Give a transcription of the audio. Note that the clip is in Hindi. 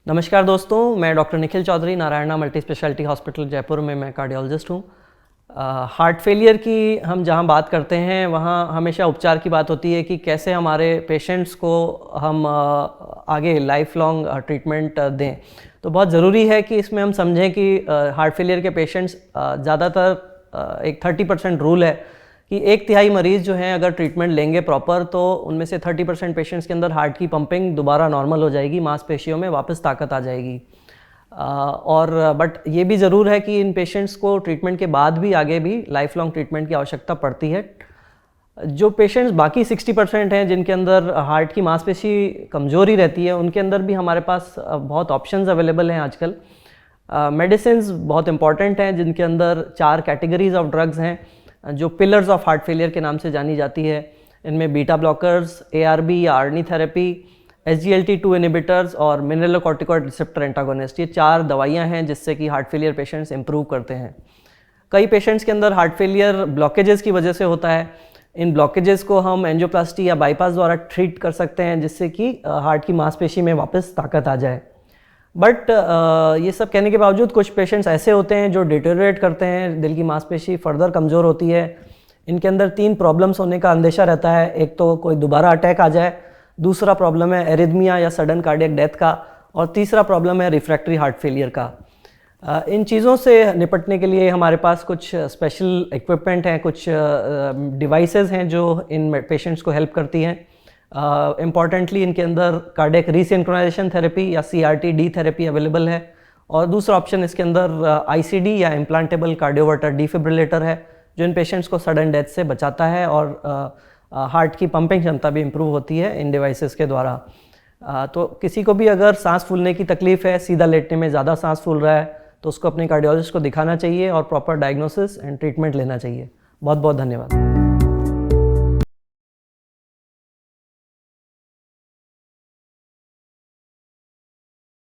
नमस्कार दोस्तों, मैं doctor Nikhil Chaudhary, Narayana multi speciality hospital Jaipur में मैं कार्डियोलॉजिस्ट हूँ। हार्ट फेलियर की हम जहाँ बात करते हैं वहाँ हमेशा उपचार की बात होती है कि कैसे हमारे पेशेंट्स को हम आगे लाइफ लॉन्ग ट्रीटमेंट दें। तो बहुत ज़रूरी है कि इसमें हम समझें कि हार्ट फेलियर के पेशेंट्स ज़्यादातर एक 30% रूल है कि 1/3 मरीज़ जो हैं अगर ट्रीटमेंट लेंगे प्रॉपर तो उनमें से 30% पेशेंट्स के अंदर हार्ट की पंपिंग दोबारा नॉर्मल हो जाएगी, मांसपेशियों में वापस ताकत आ जाएगी। बट ये भी ज़रूर है कि इन पेशेंट्स को ट्रीटमेंट के बाद भी आगे भी लाइफ लॉन्ग ट्रीटमेंट की आवश्यकता पड़ती है। जो पेशेंट्स बाकी 60% हैं जिनके अंदर हार्ट की मांसपेशी कमज़ोरी रहती है, उनके अंदर भी हमारे पास बहुत ऑप्शंस अवेलेबल हैं आजकल। मेडिसिन्स बहुत इंपॉर्टेंट हैं जिनके अंदर 4 कैटेगरीज ऑफ ड्रग्स हैं जो पिलर्स ऑफ हार्ट फेलियर के नाम से जानी जाती है। इनमें बीटा ब्लॉकर्स, ARB या आर्नी थेरेपी, SGLT2 इनिबिटर्स और मिनरलोकॉर्टिकॉइड रिसेप्टर एंटागोनिस्ट, ये 4 दवाइयां हैं जिससे कि हार्ट फेलियर पेशेंट्स इंप्रूव करते हैं। कई पेशेंट्स के अंदर हार्ट फेलियर ब्लॉकेजेस की वजह से होता है। इन ब्लॉकेजेस को हम एंजियोप्लास्टी या बाईपास द्वारा ट्रीट कर सकते हैं जिससे कि हार्ट की मांसपेशी में वापस ताकत आ जाए। बट ये सब कहने के बावजूद कुछ पेशेंट्स ऐसे होते हैं जो डिटेरियोरेट करते हैं, दिल की मांसपेशी फर्दर कमज़ोर होती है। इनके अंदर 3 प्रॉब्लम्स होने का अंदेशा रहता है। एक तो कोई दोबारा अटैक आ जाए, दूसरा प्रॉब्लम है एरिथमिया या सडन कार्डियक डेथ का, और तीसरा प्रॉब्लम है रिफ्रैक्टरी हार्ट फेलियर का। इन चीज़ों से निपटने के लिए हमारे पास कुछ स्पेशल इक्विपमेंट हैं, कुछ डिवाइसेस हैं जो इन पेशेंट्स को हेल्प करती हैं। इम्पॉर्टेंटली इनके अंदर कार्डियक रीसिंक्रोनाइजेशन थेरेपी या CRT-D थेरेपी अवेलेबल है, और दूसरा ऑप्शन इसके अंदर ICD या इम्प्लांटेबल कार्डियोवर्टर डिफिब्रिलेटर है जो इन पेशेंट्स को सडन डेथ से बचाता है, और हार्ट की पंपिंग क्षमता भी इम्प्रूव होती है इन डिवाइसेस के द्वारा। तो किसी को भी अगर सांस फूलने की तकलीफ़ है, सीधा लेटने में ज़्यादा सांस फूल रहा है, तो उसको अपने कार्डियोलॉजिस्ट को दिखाना चाहिए और प्रॉपर डायग्नोसिस एंड ट्रीटमेंट लेना चाहिए। बहुत बहुत धन्यवाद।